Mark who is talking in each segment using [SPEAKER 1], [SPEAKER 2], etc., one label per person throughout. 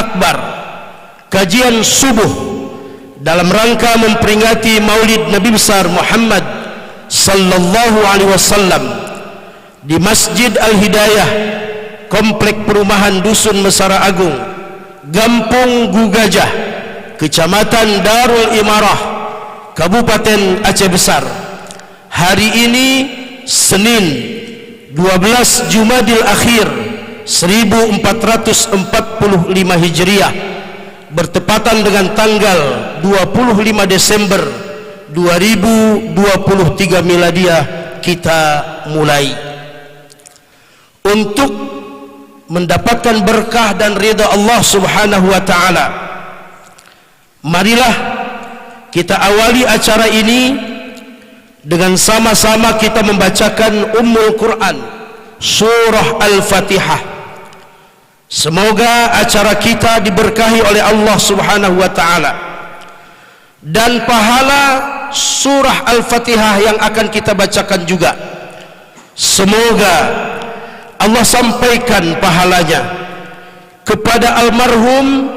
[SPEAKER 1] Akbar, kajian subuh dalam rangka memperingati Maulid Nabi besar Muhammad sallallahu alaihi wasallam di Masjid Al-Hidayah, Komplek Perumahan Dusun Mesara Agung, Gampung Gugajah, Kecamatan Darul Imarah, Kabupaten Aceh Besar. Hari ini Senin 12 Jumadil Akhir 1445 Hijriah, bertepatan dengan tanggal 25 Desember 2023 Miladiah. Kita mulai untuk mendapatkan berkah dan ridha Allah Subhanahu wa taala. Marilah kita awali acara ini dengan sama-sama kita membacakan Ummul Quran, surah Al-Fatihah. Semoga acara kita diberkahi oleh Allah Subhanahu wa taala, dan pahala surah Al-Fatihah yang akan kita bacakan juga semoga Allah sampaikan pahalanya kepada almarhum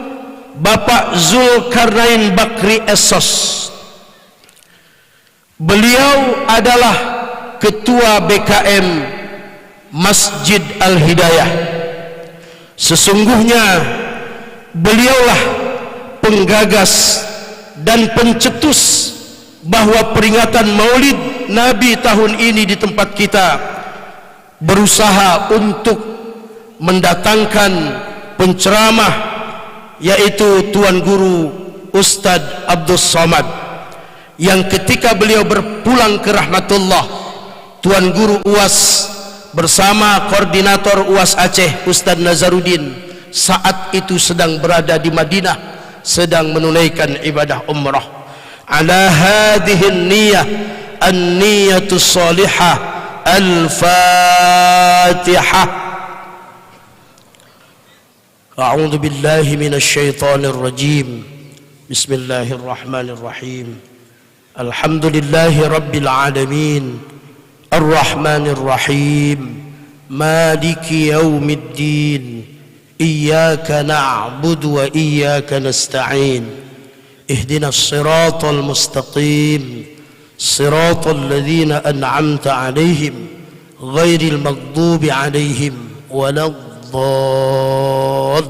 [SPEAKER 1] Bapak Zulkarnain Bakri Esos. Beliau adalah Ketua BKM Masjid Al-Hidayah. Sesungguhnya beliaulah penggagas dan pencetus bahwa peringatan Maulid Nabi tahun ini di tempat kita berusaha untuk mendatangkan penceramah, yaitu Tuan Guru Ustadz Abdul Somad, yang ketika beliau berpulang ke rahmatullah, Tuan Guru UAS bersama koordinator UAS Aceh Ustadz Nazaruddin saat itu sedang berada di Madinah, sedang menunaikan ibadah umrah. Ala hadhihi an-niyah an-niyatus salihah. Al-Fatihah. A'udzu billahi minasy syaithanir rajim. Bismillahirrahmanirrahim. Alhamdulillahi rabbil alamin. Ar-Rahmanir Rahim. Maliki yaumiddin. Iyyaka na'budu wa iyyaka nasta'in. Ihdinas siratal mustaqim. صراط الذين أنعمت عليهم غير المغضوب عليهم ولا الضالين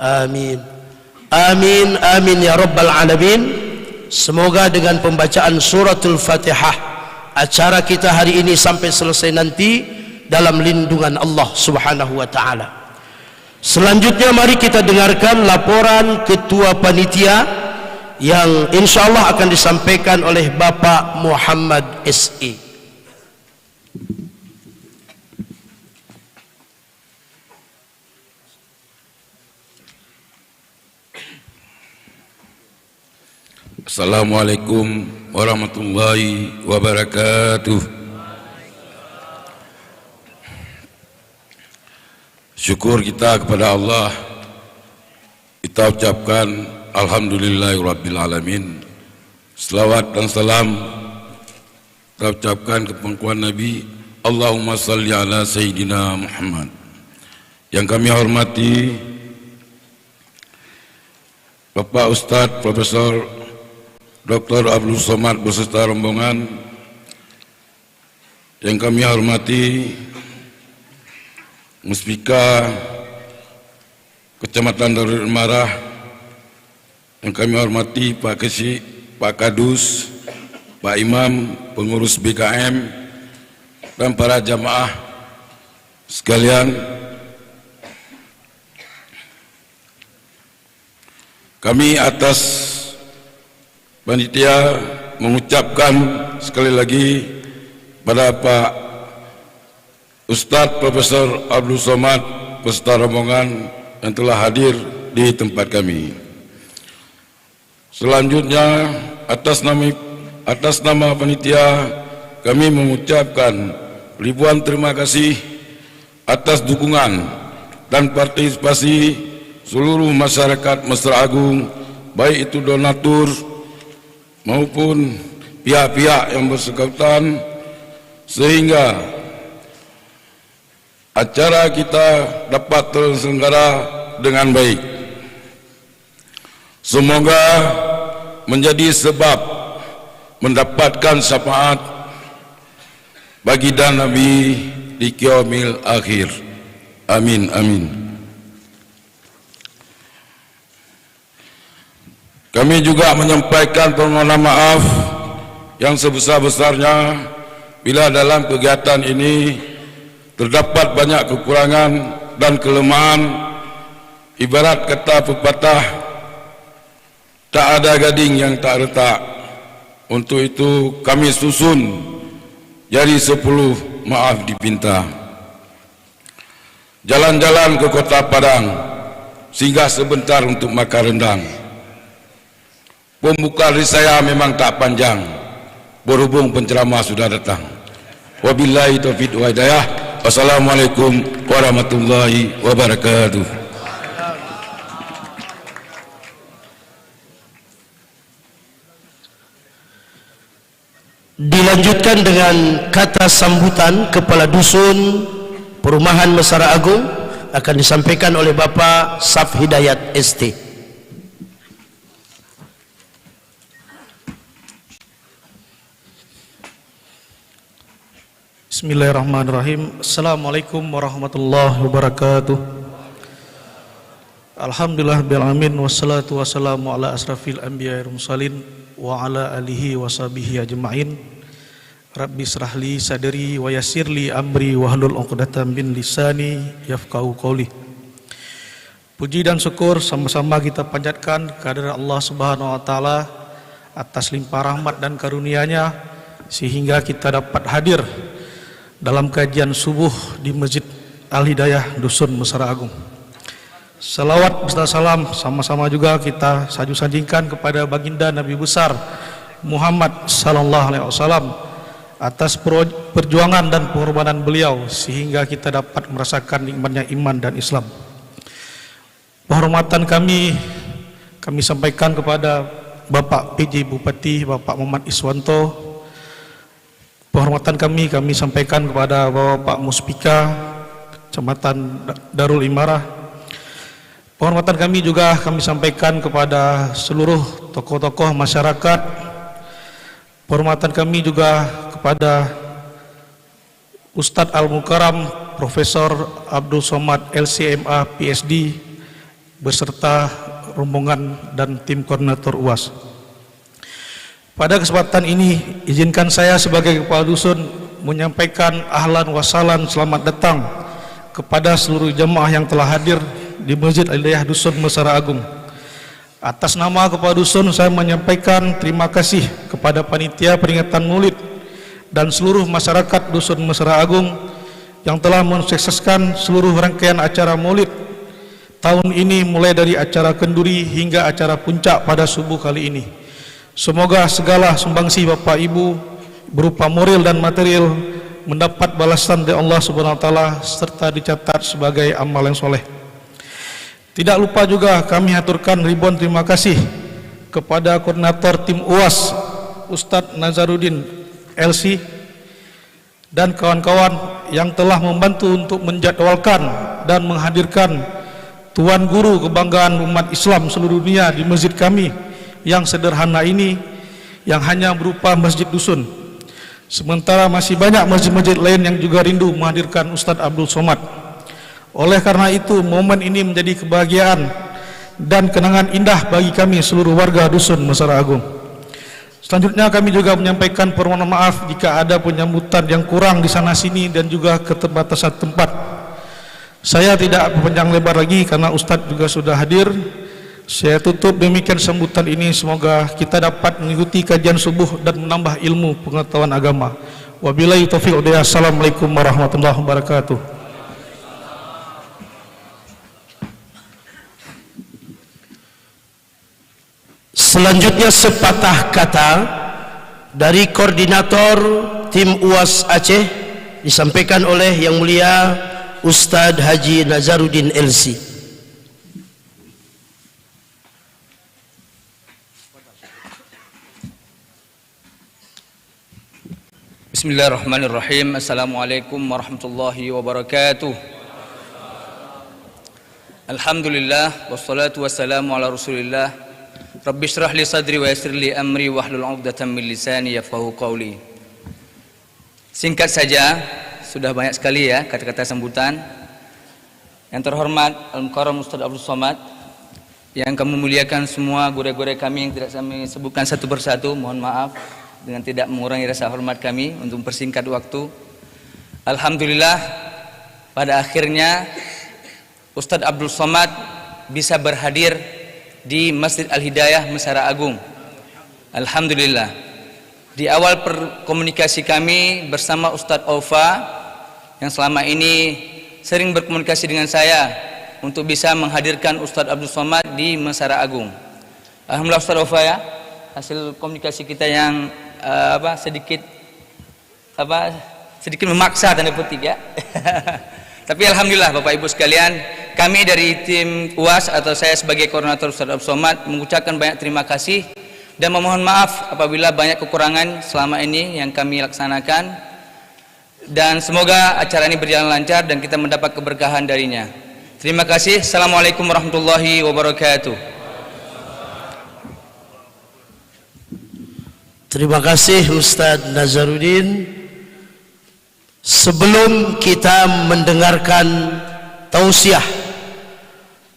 [SPEAKER 1] آمين آمين آمين يا رب العالمين. Semoga dengan pembacaan suratul Fatihah acara kita hari ini sampai selesai nanti dalam lindungan Allah Subhanahu wa taala. Selanjutnya mari kita dengarkan laporan Ketua Panitia yang insyaallah akan disampaikan oleh Bapak Muhammad S.E.
[SPEAKER 2] Assalamualaikum warahmatullahi wabarakatuh. Syukur kita kepada Allah, kita ucapkan alhamdulillahirabbil alamin. Selawat dan salam kita ucapkan ke pangkuan Nabi, Allahumma salli ala Sayyidina Muhammad. Yang kami hormati Bapak Ustadz Profesor Dr. Abdul Somad beserta rombongan. Yang kami hormati Muspika Kecamatan Darul Imarah. Yang kami hormati Pak Kesi, Pak Kadus, Pak Imam, pengurus BKM, dan para jamaah sekalian. Kami atas panitia mengucapkan sekali lagi pada Pak Ustadz Profesor Abdul Somad beserta rombongan yang telah hadir di tempat kami. Selanjutnya atas nama panitia kami mengucapkan ribuan terima kasih atas dukungan dan partisipasi seluruh masyarakat Mesra Agung, baik itu donatur maupun pihak-pihak yang bersangkutan, sehingga acara kita dapat terselenggara dengan baik. Semoga menjadi sebab mendapatkan syafaat baginda Nabi di kiamil akhir. Amin amin. Kami juga menyampaikan permohonan maaf yang sebesar-besarnya bila dalam kegiatan ini terdapat banyak kekurangan dan kelemahan. Ibarat kata pepatah, tak ada gading yang tak retak. Untuk itu kami susun jadi 10 maaf dipinta. Jalan-jalan ke kota Padang, singgah sebentar untuk makan rendang. Pembuka risaya memang tak panjang, berhubung penceramah sudah datang. Wabillahi taufiq wa hidayah. Wassalamualaikum warahmatullahi wabarakatuh.
[SPEAKER 1] Dilanjutkan dengan kata sambutan Kepala Dusun Perumahan Mesara Agung akan disampaikan oleh Bapak Saf Hidayat ST.
[SPEAKER 3] Bismillahirrahmanirrahim. Assalamualaikum warahmatullahi wabarakatuh. Alhamdulillah bil alamin wassalatu wassalamu ala asrafil anbiya'i wal mursalin wa ala alihi wa sahbihi ajma'in. Rabbi israhli sadri wa yassirli amri wa hlul 'uqdatam min lisani yafqahu qawli. Puji dan syukur sama-sama kita panjatkan kehadirat Allah Subhanahu wa taala atas limpah rahmat dan karunia-Nya sehingga kita dapat hadir dalam kajian subuh di Masjid Al-Hidayah Dusun Mesara Agung. Salawat beserta salam sama-sama juga kita sanjungkan kepada baginda Nabi besar Muhammad sallallahu alaihi wasallam atas perjuangan dan pengorbanan beliau sehingga kita dapat merasakan nikmatnya iman dan Islam. Penghormatan kami sampaikan kepada Bapak PJ Bupati Bapak Muhammad Iswanto. Penghormatan kami sampaikan kepada Bapak Muspika Kecamatan Darul Imarah. Penghormatan kami juga kami sampaikan kepada seluruh tokoh-tokoh masyarakat. Penghormatan kami juga kepada Ustadz Al-Mukarram Profesor Abdul Somad LCMA PSD beserta rombongan dan tim koordinator UAS. Pada kesempatan ini izinkan saya sebagai Kepala Dusun menyampaikan ahlan wa sahlan selamat datang kepada seluruh jemaah yang telah hadir di Masjid Al-Hidayah Dusun Mesara Agung. Atas nama Kepala Dusun saya menyampaikan terima kasih kepada panitia peringatan Maulid dan seluruh masyarakat Dusun Mesara Agung yang telah mensukseskan seluruh rangkaian acara Maulid tahun ini, mulai dari acara kenduri hingga acara puncak pada subuh kali ini. Semoga segala sumbangsi Bapak Ibu berupa moral dan material mendapat balasan dari Allah Subhanahu wa taala serta dicatat sebagai amal yang soleh. Tidak lupa juga kami haturkan ribuan terima kasih kepada koordinator tim UAS Ustadz Nazaruddin LC dan kawan-kawan yang telah membantu untuk menjadwalkan dan menghadirkan Tuan Guru Kebanggaan Umat Islam seluruh dunia di masjid kami yang sederhana ini, yang hanya berupa masjid dusun. Sementara masih banyak masjid-masjid lain yang juga rindu menghadirkan Ustadz Abdul Somad. Oleh karena itu, momen ini menjadi kebahagiaan dan kenangan indah bagi kami seluruh warga Dusun Mesara Agung. Selanjutnya kami juga menyampaikan permohonan maaf jika ada penyambutan yang kurang di sana sini dan juga keterbatasan tempat. Saya tidak panjang lebar lagi karena Ustadz juga sudah hadir. Saya tutup demikian sambutan ini. Semoga kita dapat mengikuti kajian subuh dan menambah ilmu pengetahuan agama. Wabillahi taufiq wa hidayah. Assalamualaikum warahmatullahi wabarakatuh.
[SPEAKER 1] Selanjutnya sepatah kata dari koordinator tim UAS Aceh disampaikan oleh Yang Mulia Ustadz Haji Nazaruddin LC.
[SPEAKER 4] Bismillahirrahmanirrahim. Assalamualaikum warahmatullahi wabarakatuh. Alhamdulillah wassalatu wassalamu ala Rasulillah. Rabbi shrah li sadri wa yassir li amri wahlul 'uqdatam min lisani yafqahu qawli. Singkat saja, sudah banyak sekali ya kata-kata sambutan. Yang terhormat Al-Mukarram Ustaz Abdul Somad, yang kami muliakan semua guru-guru kami yang tidak kami sebutkan satu persatu, mohon maaf dengan tidak mengurangi rasa hormat kami untuk mempersingkat waktu. Alhamdulillah pada akhirnya Ustadz Abdul Somad bisa berhadir di Masjid Al-Hidayah Mesara Agung. Alhamdulillah. Di awal komunikasi kami bersama Ustadz Aufa yang selama ini sering berkomunikasi dengan saya untuk bisa menghadirkan Ustadz Abdul Somad di Mesara Agung. Alhamdulillah Ustadz Aufa ya, hasil komunikasi kita yang sedikit memaksa tanda petik ya. Tapi alhamdulillah Bapak Ibu sekalian, kami dari tim UAS atau saya sebagai koordinator Ustadz Abdul Somad mengucapkan banyak terima kasih dan memohon maaf apabila banyak kekurangan selama ini yang kami laksanakan, dan semoga acara ini berjalan lancar dan kita mendapat keberkahan darinya. Terima kasih. Assalamualaikum warahmatullahi wabarakatuh.
[SPEAKER 1] Terima kasih Ustadz Nazaruddin. Sebelum kita mendengarkan tausiah,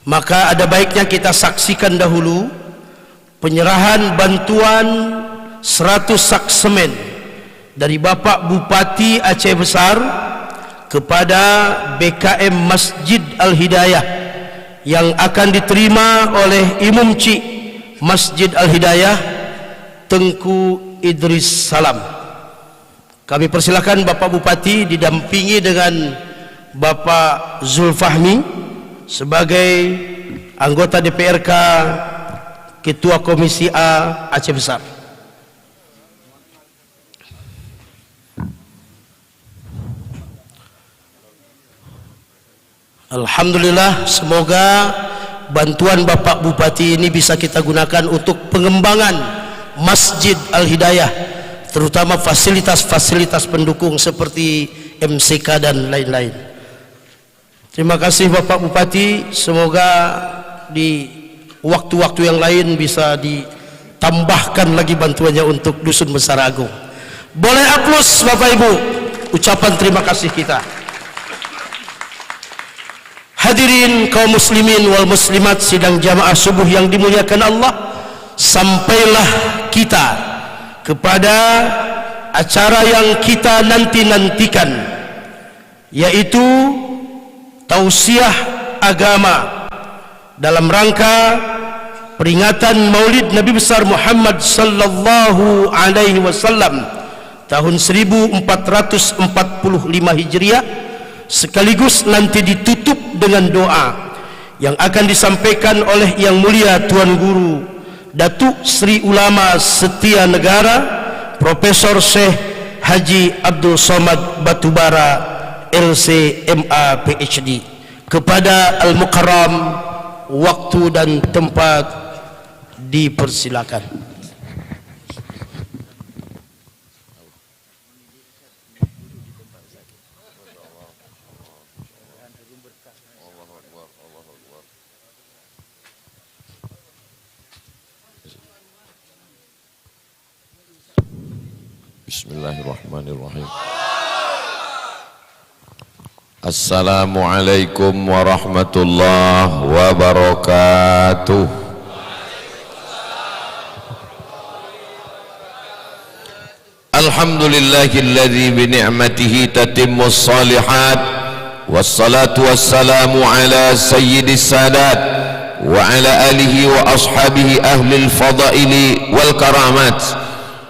[SPEAKER 1] maka ada baiknya kita saksikan dahulu penyerahan bantuan 100 sak semen dari Bapak Bupati Aceh Besar kepada BKM Masjid Al-Hidayah yang akan diterima oleh Imam Cik Masjid Al-Hidayah Tengku Idris Salam. Kami persilakan Bapak Bupati didampingi dengan Bapak Zulfahmi sebagai anggota DPRK Ketua Komisi A Aceh Besar. Alhamdulillah, semoga bantuan Bapak Bupati ini bisa kita gunakan untuk pengembangan Masjid Al-Hidayah, terutama fasilitas-fasilitas pendukung seperti MCK dan lain-lain. Terima kasih Bapak Bupati, semoga di waktu-waktu yang lain bisa ditambahkan lagi bantuannya untuk Dusun Mesara Agung. Boleh aplaus Bapak Ibu, ucapan terima kasih kita. Hadirin kaum muslimin wal muslimat sidang jamaah subuh yang dimuliakan Allah, sampailah kita kepada acara yang kita nanti-nantikan, yaitu tausiah agama dalam rangka peringatan Maulid Nabi besar Muhammad sallallahu alaihi wasallam tahun 1445 Hijriah, sekaligus nanti ditutup dengan doa yang akan disampaikan oleh Yang Mulia Tuan Guru Datuk Sri Ulama Setia Negara Profesor Syekh Haji Abdul Somad Batubara LC.MA PhD. Kepada Al-Mukarram, waktu dan tempat dipersilakan.
[SPEAKER 5] Bismillahirrahmanirrahim. Assalamualaikum warahmatullahi wabarakatuh. Alhamdulillahilladzi bi ni'matihi tatimmus shalihat, wassalatu wassalamu ala sayyidis sadat wa ala alihi wa ashabihi ahlil fadaili wal karamat.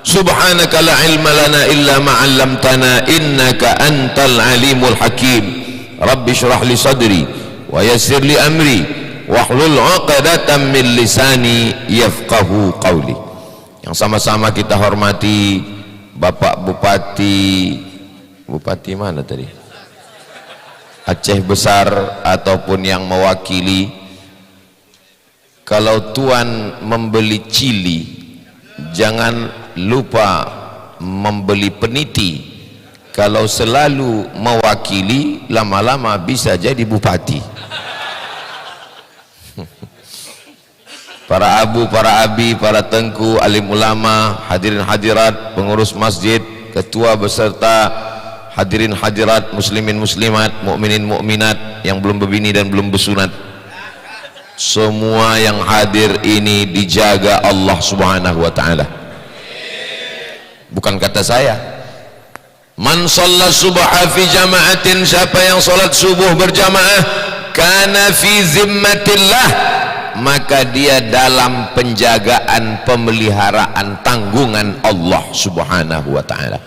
[SPEAKER 5] Subhanaka la ilma lana illa ma 'allamtana innaka antal alimul hakim. Rabbi shrah li sadri wa yassir li amri wahlul 'uqdatam min lisani yafqahu qawli. Yang sama-sama kita hormati Bapak Bupati mana tadi? Aceh Besar ataupun yang mewakili. Kalau tuan membeli cili, jangan lupa membeli peniti. Kalau selalu mewakili, lama-lama bisa jadi bupati. para abu, para abi, para tengku, alim ulama, hadirin hadirat, pengurus masjid, ketua beserta hadirin hadirat, muslimin muslimat, mukminin mukminat yang belum berbini dan belum bersunat. Semua yang hadir ini dijaga Allah Subhanahu wa taala. Bukan kata saya. Man shalla subha fi jama'atin, siapa yang salat subuh berjamaah, kana fi zimmatillah, maka dia dalam penjagaan, pemeliharaan, tanggungan Allah Subhanahu wa taala.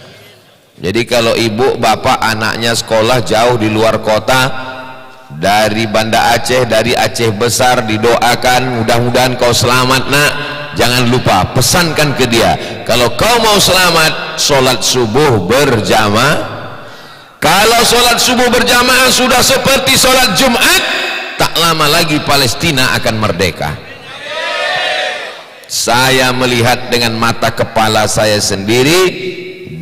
[SPEAKER 5] Jadi kalau ibu bapak anaknya sekolah jauh di luar kota, dari Banda Aceh, dari Aceh besar, didoakan mudah-mudahan kau selamat nak. Jangan lupa pesankan ke dia, kalau kau mau selamat, sholat subuh berjamaah. Kalau sholat subuh berjamaah sudah seperti sholat Jumat, tak lama lagi Palestina akan merdeka. Saya melihat dengan mata kepala saya sendiri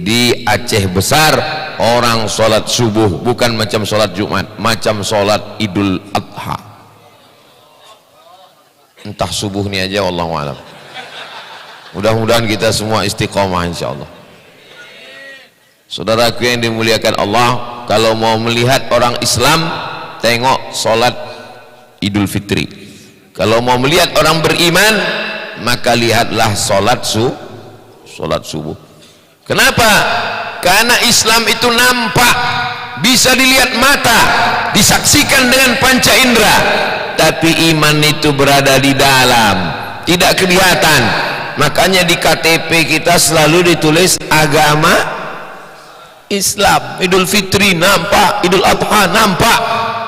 [SPEAKER 5] di Aceh besar, orang sholat subuh bukan macam sholat Jumat, macam sholat Idul Adha. Entah subuh ni aja, wallahu alam. Mudah-mudahan kita semua istiqomah insyaallah. Saudaraku yang dimuliakan Allah, kalau mau melihat orang Islam, tengok sholat Idul Fitri. Kalau mau melihat orang beriman, maka lihatlah sholat subuh. Kenapa? Karena Islam itu nampak, bisa dilihat mata, disaksikan dengan panca indera, tapi iman itu berada di dalam, tidak kelihatan. Makanya di KTP kita selalu ditulis agama Islam. Idul Fitri nampak, Idul Adha nampak,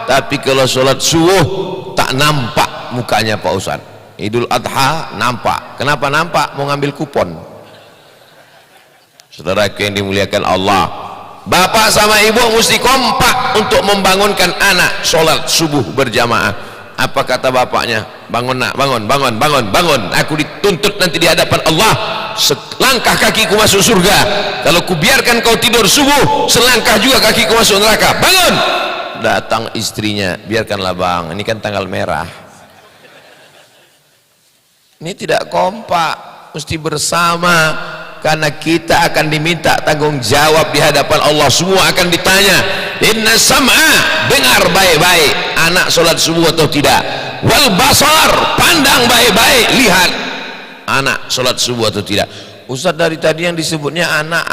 [SPEAKER 5] tapi kalau sholat subuh tak nampak mukanya Pak Ustaz. Idul Adha nampak. Kenapa nampak? Mau ngambil kupon. Saudara yang dimuliakan Allah, bapak sama ibu mesti kompak untuk membangunkan anak sholat subuh berjamaah. Apa kata bapaknya? Bangun nak, bangun. Aku dituntut nanti di hadapan Allah, selangkah kakiku masuk surga. Kalau kubiarkan kau tidur subuh, selangkah juga kakiku masuk neraka. Bangun. Datang istrinya, biarkanlah bang, ini kan tanggal merah. Ini tidak kompak, mesti bersama. Karena kita akan diminta tanggung jawab di hadapan Allah. Semua akan ditanya. Inna sam'a, dengar baik-baik anak sholat subuh atau tidak. Wal basar, pandang baik-baik, lihat anak sholat subuh atau tidak. Ustaz, dari tadi yang disebutnya anak.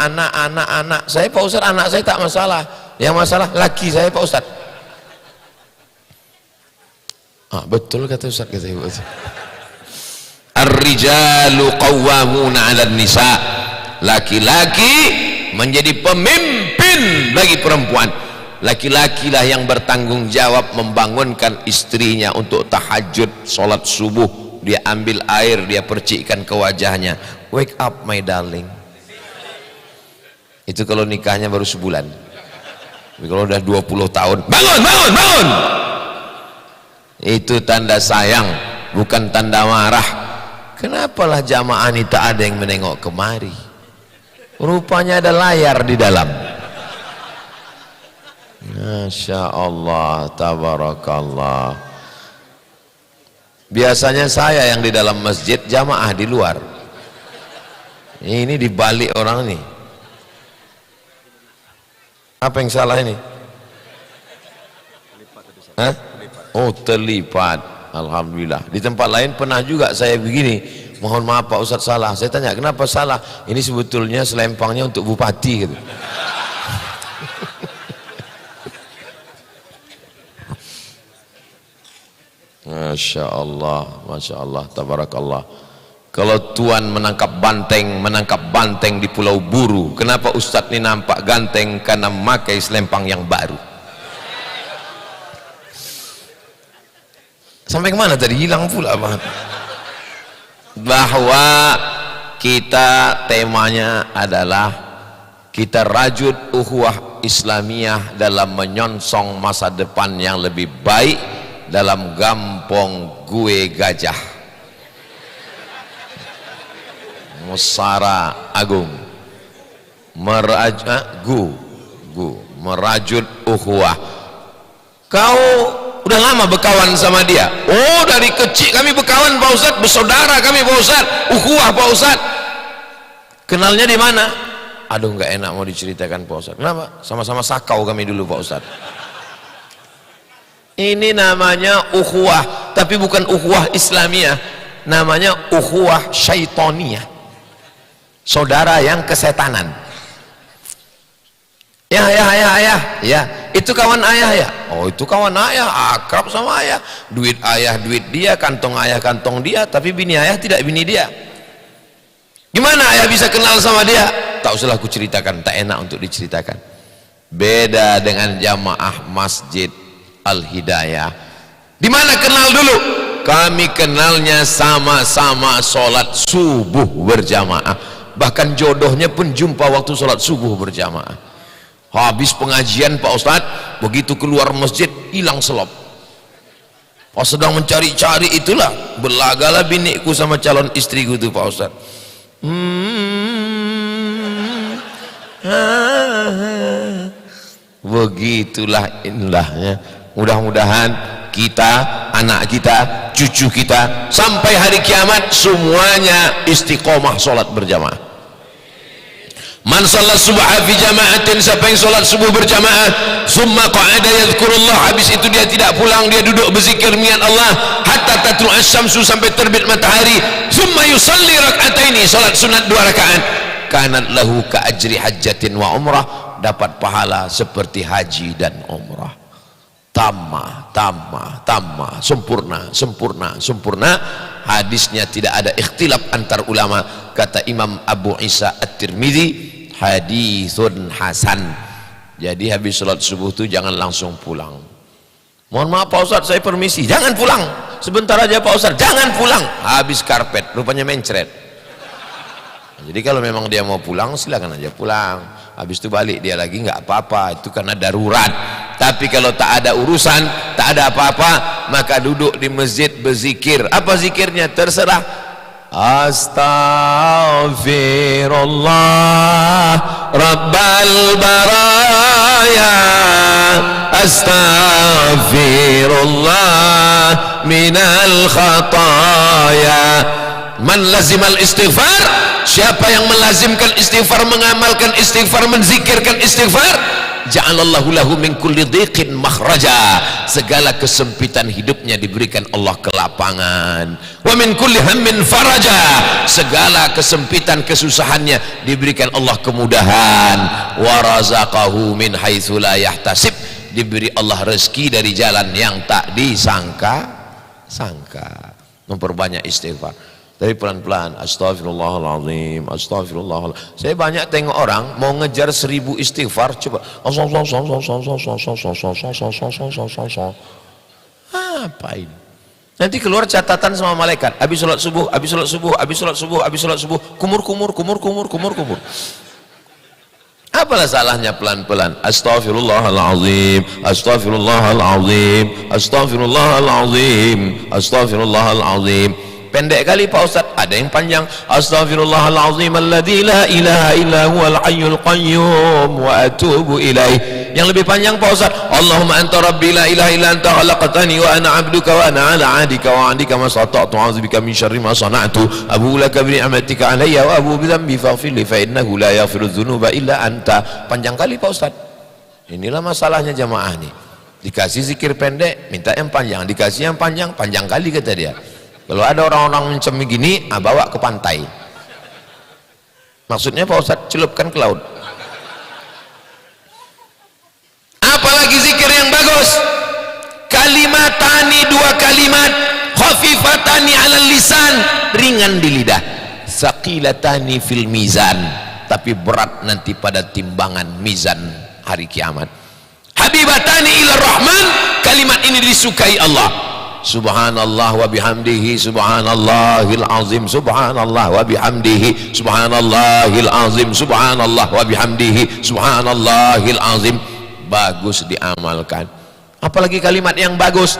[SPEAKER 5] Saya Pak Ustaz, anak saya tak masalah. Yang masalah laki saya Pak Ustaz. Betul kata Ustaz, kata Ibu. Ar-rijalu qawwamuna 'alan nisa. Laki-laki menjadi pemimpin bagi perempuan. Laki-laki lah yang bertanggung jawab membangunkan istrinya untuk tahajud, sholat subuh. Dia ambil air, dia percikkan ke wajahnya. Wake up my darling. Itu kalau nikahnya baru sebulan. Tapi kalau udah 20 tahun, bangun. Itu tanda sayang, bukan tanda marah. Kenapalah jamaah ini tak ada yang menengok kemari? Rupanya ada layar di dalam. Masya Allah, tabarakallah. Biasanya saya yang di dalam masjid, jamaah di luar. Ini dibalik orang ini. Apa yang salah ini? Hah? Oh, terlipat. Alhamdulillah. Di tempat lain pernah juga saya begini, mohon maaf Pak Ustaz salah. Saya tanya kenapa salah? Ini sebetulnya selempangnya untuk bupati gitu. Masya Allah, tabarakallah. Kalau Tuan menangkap banteng di Pulau Buru, kenapa Ustadz ini nampak ganteng? Karena memakai selempang yang baru. Sampai kemana tadi? Hilang pula banget. Bahwa kita temanya adalah kita rajut ukhuwah Islamiyah dalam menyongsong masa depan yang lebih baik dalam Gampong Gue Gajah, Musara Agung, merajut ukhuwah. Kau Udah lama berkawan sama dia. Oh, dari kecil kami berkawan Pak Ustadz, bersaudara kami Pak Ustadz, ukhuwah Pak Ustadz. Kenalnya di mana? Aduh, nggak enak mau diceritakan Pak Ustadz. Kenapa? Sama-sama sakau kami dulu Pak Ustadz. Ini namanya ukhuwah, tapi bukan ukhuwah Islamiyah, namanya ukhuwah syaitoniyah. Saudara yang kesetanan. Ya, itu kawan ayah ya. Oh, itu kawan ayah, akrab sama ayah. Duit ayah, duit dia, kantong ayah, kantong dia, tapi bini ayah tidak bini dia. Gimana ayah bisa kenal sama dia? Tak usah aku ceritakan, tak enak untuk diceritakan. Beda dengan jamaah Masjid Al-Hidayah. Di mana kenal dulu? Kami kenalnya sama-sama sholat subuh berjamaah. Bahkan jodohnya pun jumpa waktu sholat subuh berjamaah. Habis pengajian Pak Ustadz, begitu keluar masjid hilang selop. Pas sedang mencari-cari itulah berlagalah biniku sama calon istriku itu Pak Ustadz. Begitulah indahnya. Mudah-mudahan kita, anak kita, cucu kita sampai hari kiamat semuanya istiqomah sholat berjamaah. Man salat subha fi jama'atin, siapa yang salat subuh berjamaah, summa qa'ada yadhkurullah, habis itu dia tidak pulang, dia duduk berzikir mengingat Allah hatta tatlu asy-syamsu, sampai terbit matahari, summa yusalli rak'ataini, salat sunat 2 rakaat, kanat lahu ka ajri hajjatin wa umrah, dapat pahala seperti haji dan umrah. Tamah, sempurna. Hadisnya tidak ada ikhtilaf antar ulama. Kata Imam Abu Isa At-Tirmidzi, hadithun hasan. Jadi habis sholat subuh itu jangan langsung pulang. Mohon maaf Pak Ustadz, saya permisi. Jangan pulang, sebentar aja Pak Ustadz, jangan pulang. Habis karpet, rupanya mencret. Jadi kalau memang dia mau pulang, silakan aja pulang. Habis itu balik dia lagi, nggak apa-apa, itu karena darurat. Tapi kalau tak ada urusan, tak ada apa-apa, maka duduk di masjid berzikir. Apa zikirnya? Terserah. Astaghfirullah Rabbal baraya, astaghfirullah minal khataya. Man lazimal istighfar, siapa yang melazimkan istighfar, mengamalkan istighfar, menzikirkan istighfar, ja'alallahu lahu min kulli dhiqin makhraja, segala kesempitan hidupnya diberikan Allah kelapangan. Wa min kulli hammin faraja, segala kesempitan kesusahannya diberikan Allah kemudahan. Wa razaqahu min haitsu la yahtasib, diberi Allah rezeki dari jalan yang tak disangka-sangka. Memperbanyak istighfar. Tapi pelan-pelan, astagfirullahaladzim, astagfirullahaladzim. Saya banyak tengok orang mau ngejar 1000 istighfar, coba apa ini? Nanti keluar catatan sama malaikat, habis sholat subuh, habis sholat subuh, habis sholat subuh, habis sholat subuh, kumur. Apalah salahnya pelan-pelan? Astagfirullahaladzim, astagfirullahaladzim, astagfirullahaladzim, astagfirullahaladzim. Pendek kali Pak Ustadz, ada yang panjang. Astaghfirullahalazim alladzi la ilaha illa huwal hayyul qayyum wa atubu ilaih. Yang lebih panjang Pak Ustadz, Allahumma anta rabbi la ilaha illa anta khalaqtani wa ana 'abduka wa ana 'ala 'ahdika wa 'adika ma stata'tu a'udzubika min syarri ma sana'tu abu laka bi ni'matika 'alayya wa abu bi dhanbi faghfir li fa innahu la yaghfiru dzunuba illa anta. Panjang kali Pak Ustadz. Inilah masalahnya jamaah nih. Dikasih zikir pendek, minta yang panjang, dikasih yang panjang, panjang kali kata dia. Kalau ada orang-orang mencem gini, bawa ke pantai. Maksudnya Pak Ustadz, celupkan ke laut. Apalagi zikir yang bagus? Kalimatani, 2 kalimat, khafifatani 'alal lisan, ringan di lidah, saqilatani fil mizan, tapi berat nanti pada timbangan mizan hari kiamat. Habibatani ila rahman, kalimat ini disukai Allah. Subhanallah wa bihamdihi subhanallahil azim, subhanallah wa bihamdihi subhanallahil azim, subhanallah wa bihamdihi subhanallahil azim. Bagus diamalkan. Apalagi kalimat yang bagus?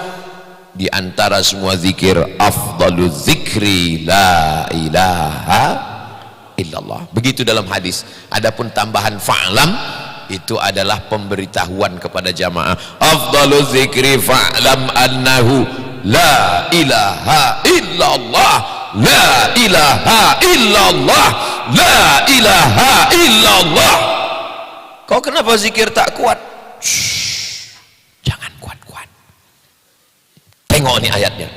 [SPEAKER 5] Di antara semua zikir, afdalu zikri la ilaha illallah. Begitu dalam hadis. Adapun tambahan fa'lam, itu adalah pemberitahuan kepada jamaah. Afdalu dzikri fa'lam annahu la ilaha illallah, la ilaha illallah, la ilaha illallah. Kau kenapa zikir tak kuat? Shhh, jangan kuat-kuat. Tengok nih ayatnya.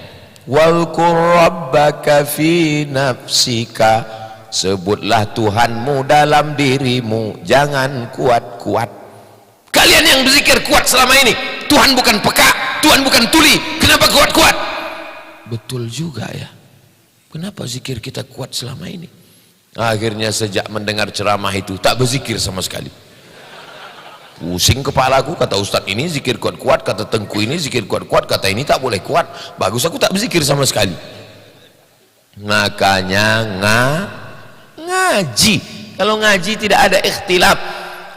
[SPEAKER 5] Walqur rabbaka fi nafsika, sebutlah Tuhanmu dalam dirimu, jangan kuat-kuat. Kalian yang berzikir kuat selama ini, Tuhan bukan peka, Tuhan bukan tuli, kenapa kuat-kuat? Betul juga ya, kenapa zikir kita kuat selama ini? Akhirnya sejak mendengar ceramah itu tak berzikir sama sekali. Pusing kepalaku, kata ustadz ini zikir kuat-kuat, kata tengku ini zikir kuat-kuat, kata ini tak boleh kuat. Bagus, aku tak berzikir sama sekali. Makanya ngaji. Kalau ngaji tidak ada ikhtilaf.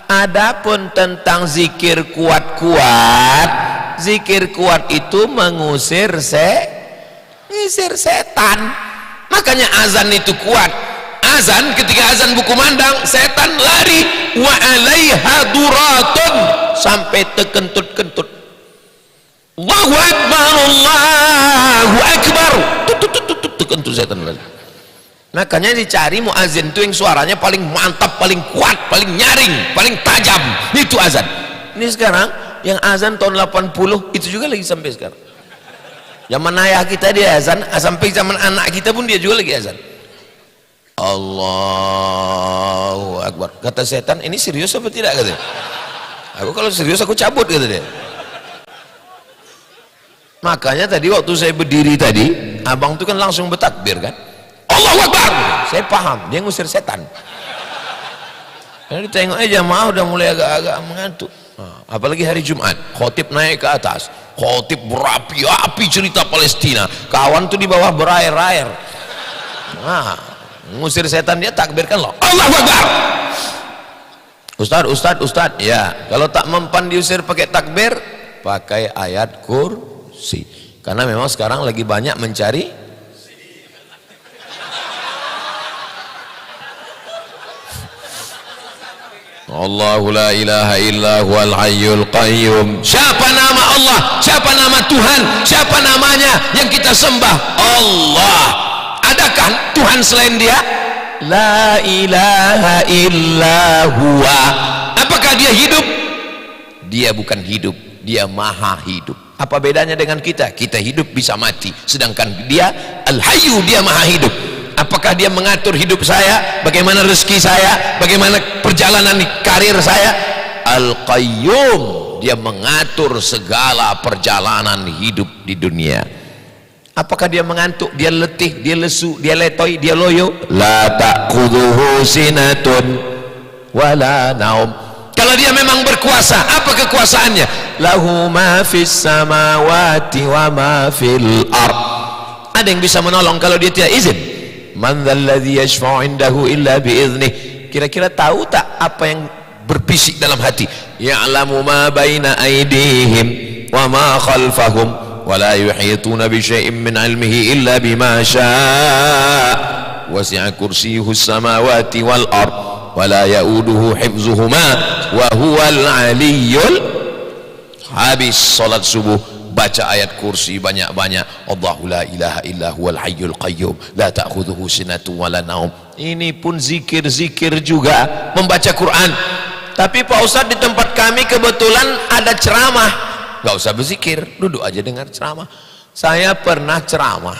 [SPEAKER 5] Adapun tentang zikir kuat-kuat, zikir kuat itu mengusir setan. Makanya azan itu kuat. Azan, ketika azan berkumandang, setan lari. Wa alaiha duratun, sampai terkentut-kentut. Allahu akbar, Allahu akbar, terkentut setan lari. Makanya dicari muazin itu yang suaranya paling mantap, paling kuat, paling nyaring, paling tajam. Itu azan. Ini sekarang yang azan tahun 80 itu juga lagi sampai sekarang. Zaman ayah kita dia azan, sampai zaman anak kita pun dia juga lagi azan. Allahu Akbar. Kata setan, ini serius apa tidak? Kata. Aku kalau serius aku cabut, kata dia. Makanya tadi waktu saya berdiri tadi, abang itu kan langsung bertakbir kan, Allahu Akbar. Saya paham dia ngusir setan. Jadi tengok aja jamaah udah mulai agak-agak mengantuk. Apalagi hari Jumat, khotib naik ke atas, khotib berapi-api cerita Palestina, kawan tuh di bawah berair-air. Ngusir setan, dia takbirkan loh, Allahu Akbar. Ustad, ya kalau tak mempan diusir pakai takbir, pakai ayat kursi, karena memang sekarang lagi banyak mencari Allahu la ilaha illa huwal hayyul qayyum. Siapa nama Allah, siapa nama Tuhan, siapa namanya yang kita sembah? Allah. Adakah Tuhan selain dia? La ilaha illa huwa. Apakah dia hidup? Dia bukan hidup, dia maha hidup. Apa bedanya dengan kita? Kita hidup bisa mati, sedangkan dia al-hayyu, dia maha hidup. Apakah dia mengatur hidup saya, bagaimana rezeki saya, bagaimana perjalanan karir saya? Al-qayyum, dia mengatur segala perjalanan hidup di dunia. Apakah dia mengantuk, dia letih, dia lesu, dia letoy, dia loyo? La ta'khudhuhu sinatun wala naum. Kalau dia memang berkuasa, apa kekuasaannya? Lahu ma fis samawati wa ma fil ard. Ada yang bisa menolong kalau dia tidak izin? Man dzalladzi yashfa'u 'indahu illa biiznih. Kira-kira tahu tak apa yang berbisik dalam hati? Ya'lamu ma baina aydihim wa ma khalfahum wa la yuhituna bi syai'in min 'ilmihi illa bima syaa' wasi'a kursiyyuhu as-samawati wal ard wa la ya'uduhu hifdzuhuma wa huwal 'aliyyul habis. Salat subuh baca ayat kursi banyak-banyak. Allahu la ilaha illa huwal hayyul qayyum la ta'khudhuhu sinatun wala naum. Ini pun zikir-zikir juga, membaca Quran. Tapi Pak Ustadz, di tempat kami kebetulan ada ceramah, gak usah berzikir, duduk aja dengar ceramah. Saya pernah ceramah,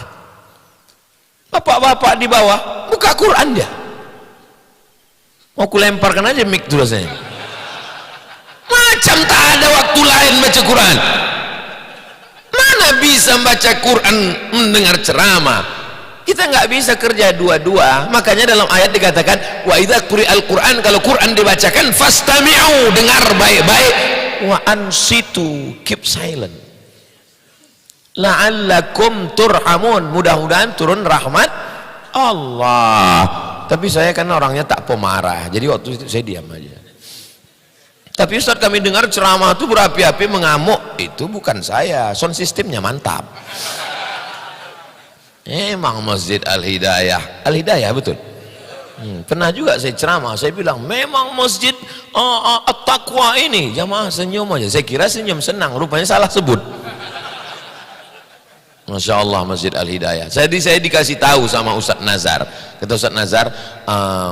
[SPEAKER 5] bapak-bapak di bawah buka Quran dia. Mau kulemparkan aja mic tuh rasanya. Macam tak ada waktu lain baca Quran. Mana bisa baca Quran mendengar ceramah? Kita nggak bisa kerja dua-dua. Makanya dalam ayat dikatakan wa idza quri'al Quran, kalau Quran dibacakan fastami'u, dengar baik-baik, wa ansitu, keep silent, la'allakum turhamun, mudah-mudahan turun rahmat Allah. Tapi saya kan orangnya tak pemarah, jadi waktu itu saya diam aja. Tapi Ustaz, kami dengar ceramah itu berapi-api mengamuk. Itu bukan saya, sound sistemnya mantap. Emang Masjid Al-Hidayah, Al-Hidayah betul. Pernah juga saya ceramah, saya bilang memang masjid at-taqwa ini, jamaah senyum aja. Saya kira senyum senang, rupanya salah sebut. Masya Allah, Masjid Al-Hidayah. Saya dikasih tahu sama Ustadz Nazar. Kata Ustadz Nazar,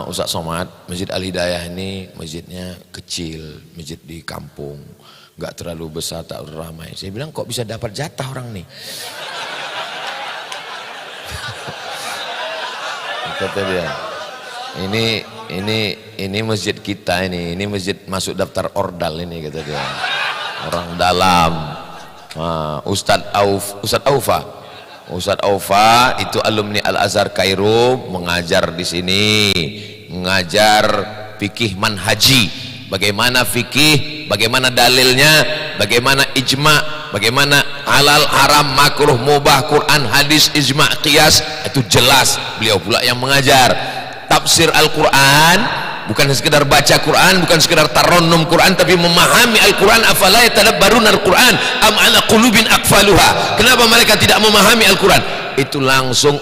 [SPEAKER 5] Ustadz Somad, Masjid Al-Hidayah ini masjidnya kecil, masjid di kampung, nggak terlalu besar, tak ramai. Saya bilang kok bisa dapat jatah orang nih? Kata dia, ini masjid kita ini masjid masuk daftar ordal ini, kata dia. Orang dalam. Ustadz Aufa itu alumni Al-Azhar Kairo, mengajar di sini, mengajar fikih manhaji, bagaimana fikih, bagaimana dalilnya, bagaimana ijma, bagaimana halal, haram, makruh, mubah, Quran, hadis, ijma, qiyas, itu jelas beliau pula yang mengajar. Tafsir Al-Quran bukan sekedar baca Quran, bukan sekedar tarannum Quran, tapi memahami Al-Quran. Afala yatadabbaruna Al-Quran am ala qulubin aqfaluha. Kenapa mereka tidak memahami Al-Quran? Itu langsung